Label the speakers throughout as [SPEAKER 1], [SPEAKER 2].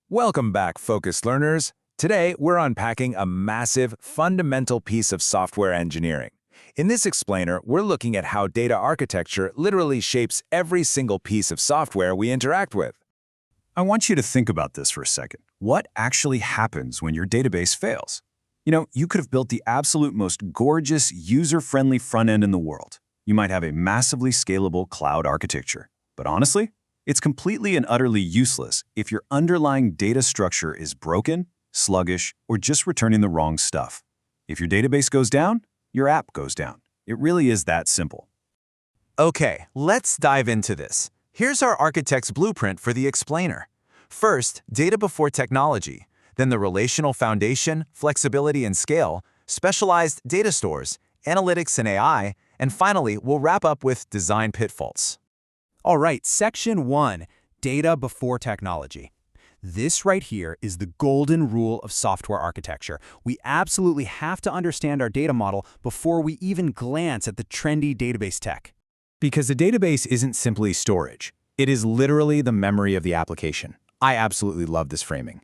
[SPEAKER 1] Welcome back, focused learners. Today, we're unpacking a massive, fundamental piece of software engineering. In this explainer, we're looking at how data architecture literally shapes every single piece of software we interact with.
[SPEAKER 2] I want you to think about this for a second. What actually happens when your database fails? You could have built the absolute most gorgeous, user-friendly front end in the world. You might have a massively scalable cloud architecture. But honestly, it's completely and utterly useless if your underlying data structure is broken, sluggish, or just returning the wrong stuff. If your database goes down, your app goes down. It really is that simple.
[SPEAKER 3] Okay, let's dive into this. Here's our architect's blueprint for the explainer. First, data before technology, then the relational foundation, flexibility and scale, specialized data stores, analytics and AI, and finally, we'll wrap up with design pitfalls.
[SPEAKER 4] All right, Section 1, Data Before Technology. This right here is the golden rule of software architecture. We absolutely have to understand our data model before we even glance at the trendy database tech.
[SPEAKER 5] Because the database isn't simply storage. It is literally the memory of the application. I absolutely love this framing.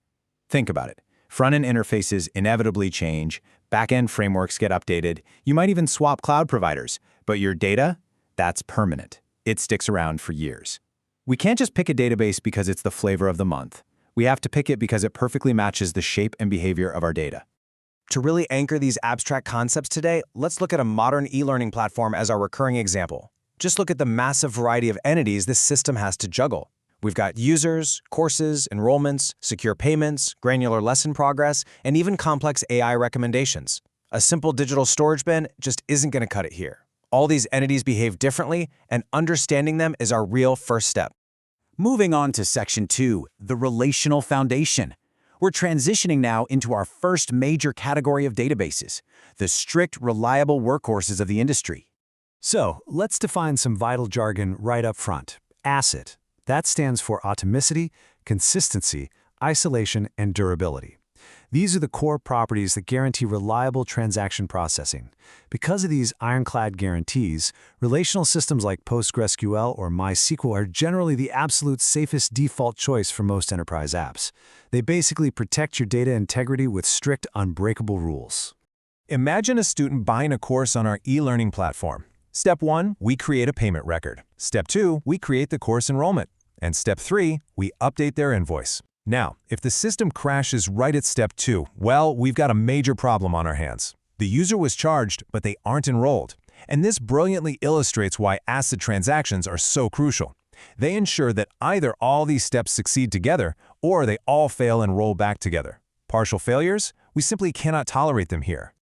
[SPEAKER 5] Think about it. Front-end interfaces inevitably change, back-end frameworks get updated, you might even swap cloud providers, but your data, that's permanent. It sticks around for years. We can't just pick a database because it's the flavor of the month. We have to pick it because it perfectly matches the shape and behavior of our data.
[SPEAKER 6] To really anchor these abstract concepts today, let's look at a modern e-learning platform as our recurring example. Just look at the massive variety of entities this system has to juggle. We've got users, courses, enrollments, secure payments, granular lesson progress, and even complex AI recommendations. A simple digital storage bin just isn't going to cut it here. All these entities behave differently, and understanding them is our real first step.
[SPEAKER 4] Moving on to Section 2, the relational foundation. We're transitioning now into our first major category of databases, the strict, reliable workhorses of the industry.
[SPEAKER 7] So, let's define some vital jargon right up front. ACID. That stands for atomicity, consistency, isolation, and durability. These are the core properties that guarantee reliable transaction processing. Because of these ironclad guarantees, relational systems like PostgreSQL or MySQL are generally the absolute safest default choice for most enterprise apps. They basically protect your data integrity with strict, unbreakable rules.
[SPEAKER 8] Imagine a student buying a course on our e-learning platform. Step 1, we create a payment record. Step 2, we create the course enrollment. And Step 3, we update their invoice. Now, if the system crashes right at Step 2, well, we've got a major problem on our hands. The user was charged, but they aren't enrolled. And this brilliantly illustrates why ACID transactions are so crucial. They ensure that either all these steps succeed together, or they all fail and roll back together. Partial failures? We simply cannot tolerate them here.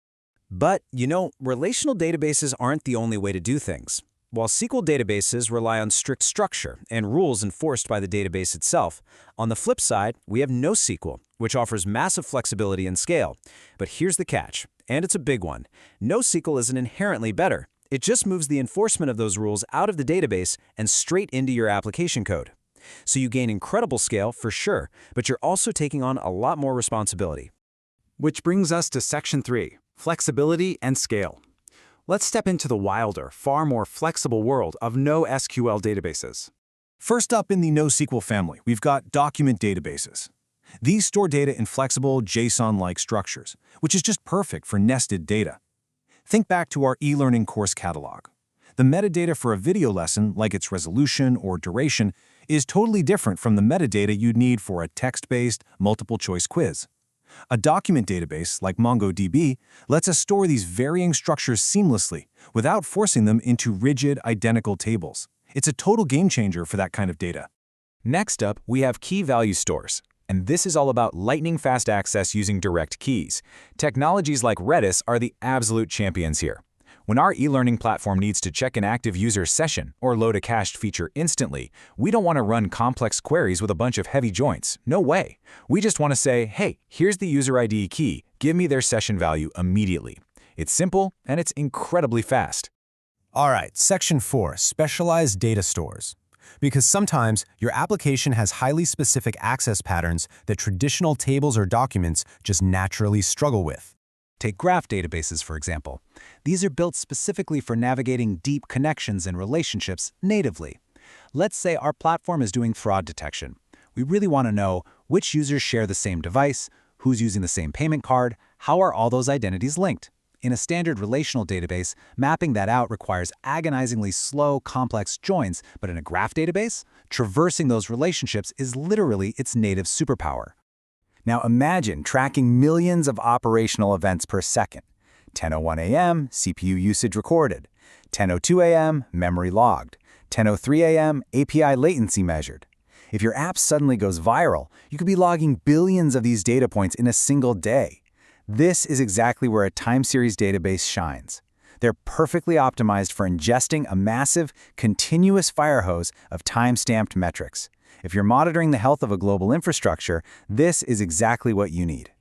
[SPEAKER 6] But, relational databases aren't the only way to do things. While SQL databases rely on strict structure and rules enforced by the database itself, on the flip side, we have NoSQL, which offers massive flexibility and scale. But here's the catch, and it's a big one. NoSQL isn't inherently better. It just moves the enforcement of those rules out of the database and straight into your application code. So you gain incredible scale for sure, but you're also taking on a lot more responsibility.
[SPEAKER 4] Which brings us to Section 3, flexibility and scale. Let's step into the wilder, far more flexible world of NoSQL databases.
[SPEAKER 2] First up in the NoSQL family, we've got document databases. These store data in flexible JSON-like structures, which is just perfect for nested data. Think back to our e-learning course catalog. The metadata for a video lesson, like its resolution or duration, is totally different from the metadata you'd need for a text-based, multiple-choice quiz. A document database, like MongoDB, lets us store these varying structures seamlessly without forcing them into rigid, identical tables. It's a total game changer for that kind of data.
[SPEAKER 5] Next up, we have key value stores. And this is all about lightning-fast access using direct keys. Technologies like Redis are the absolute champions here. When our e-learning platform needs to check an active user session or load a cached feature instantly, we don't want to run complex queries with a bunch of heavy joins. No way. We just want to say, hey, here's the user ID key. Give me their session value immediately. It's simple and it's incredibly fast.
[SPEAKER 8] All right, Section 4, specialized data stores. Because sometimes your application has highly specific access patterns that traditional tables or documents just naturally struggle with.
[SPEAKER 4] Take graph databases, for example. These are built specifically for navigating deep connections and relationships natively. Let's say our platform is doing fraud detection. We really want to know Which users share the same device? Who's using the same payment card? How are all those identities linked? In a standard relational database, mapping that out requires agonizingly slow, complex joins, but in a graph database, traversing those relationships is literally its native superpower.
[SPEAKER 1] Now imagine tracking millions of operational events per second. 10:01 a.m., CPU usage recorded. 10:02 a.m., memory logged. 10:03 a.m., API latency measured. If your app suddenly goes viral, you could be logging billions of these data points in a single day. This is exactly where a time series database shines. They're perfectly optimized for ingesting a massive, continuous fire hose of time-stamped metrics. If you're monitoring the health of a global infrastructure, this is exactly what you need.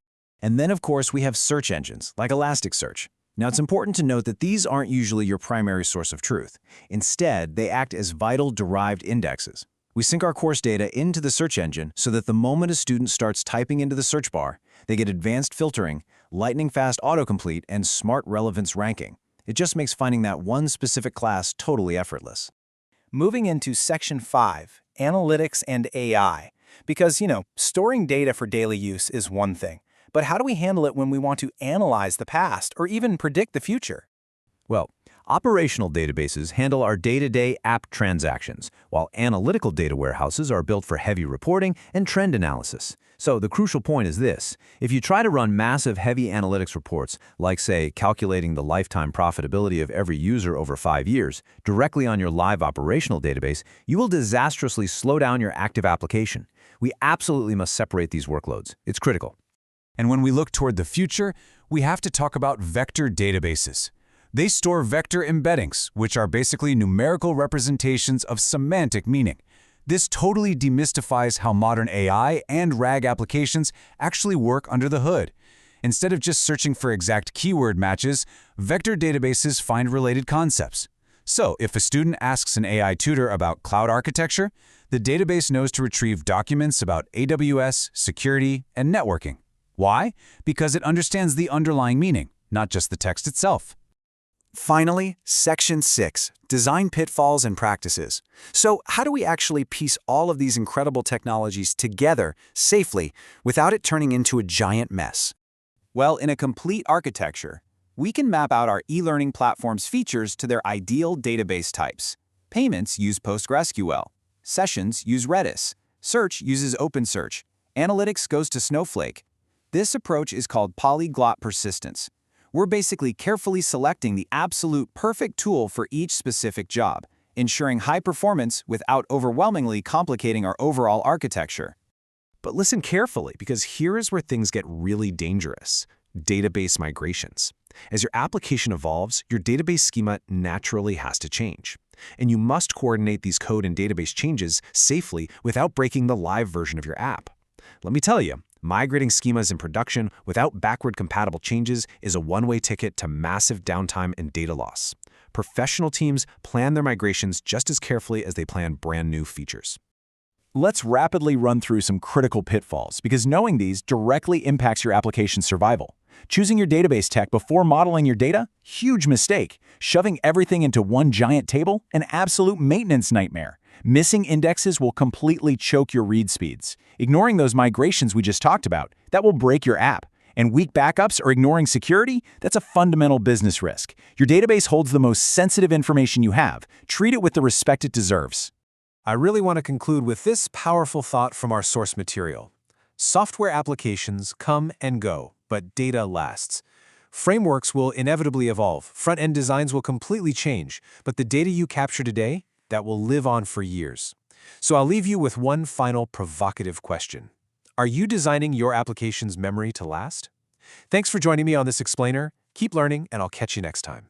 [SPEAKER 6] And then, of course, we have search engines, like Elasticsearch. Now, it's important to note that these aren't usually your primary source of truth. Instead, they act as vital derived indexes. We sync our course data into the search engine so that the moment a student starts typing into the search bar, they get advanced filtering, lightning-fast autocomplete, and smart relevance ranking. It just makes finding that one specific class totally effortless.
[SPEAKER 9] Moving into Section 5, Analytics and AI. Because, storing data for daily use is one thing. But how do we handle it when we want to analyze the past or even predict the future?
[SPEAKER 6] Well, operational databases handle our day-to-day app transactions, while analytical data warehouses are built for heavy reporting and trend analysis. So the crucial point is this: if you try to run massive heavy analytics reports, like say calculating the lifetime profitability of every user over 5 years, directly on your live operational database, you will disastrously slow down your active application. We absolutely must separate these workloads. It's critical.
[SPEAKER 5] And when we look toward the future, we have to talk about vector databases. They store vector embeddings, which are basically numerical representations of semantic meaning. This totally demystifies how modern AI and RAG applications actually work under the hood. Instead of just searching for exact keyword matches, vector databases find related concepts. So, if a student asks an AI tutor about cloud architecture, the database knows to retrieve documents about AWS, security, and networking. Why? Because it understands the underlying meaning, not just the text itself.
[SPEAKER 2] Finally, Section 6, Design Pitfalls and Practices. So how do we actually piece all of these incredible technologies together safely without it turning into a giant mess?
[SPEAKER 4] Well, in a complete architecture, we can map out our e-learning platform's features to their ideal database types. Payments use PostgreSQL. Sessions use Redis. Search uses OpenSearch. Analytics goes to Snowflake. This approach is called polyglot persistence. We're basically carefully selecting the absolute perfect tool for each specific job, ensuring high performance without overwhelmingly complicating our overall architecture.
[SPEAKER 10] But listen carefully, because here is where things get really dangerous: database migrations. As your application evolves, your database schema naturally has to change. And you must coordinate these code and database changes safely without breaking the live version of your app. Let me tell you, migrating schemas in production without backward-compatible changes is a one-way ticket to massive downtime and data loss. Professional teams plan their migrations just as carefully as they plan brand new features.
[SPEAKER 1] Let's rapidly run through some critical pitfalls, because knowing these directly impacts your application's survival. Choosing your database tech before modeling your data? Huge mistake. Shoving everything into one giant table? An absolute maintenance nightmare. Missing indexes will completely choke your read speeds. Ignoring those migrations we just talked about, that will break your app. And weak backups or ignoring security? That's a fundamental business risk. Your database holds the most sensitive information you have. Treat it with the respect it deserves.
[SPEAKER 8] I really want to conclude with this powerful thought from our source material. Software applications come and go, but data lasts. Frameworks will inevitably evolve, front-end designs will completely change, but the data you capture today, that will live on for years. So I'll leave you with one final provocative question. Are you designing your application's memory to last? Thanks for joining me on this explainer. Keep learning, and I'll catch you next time.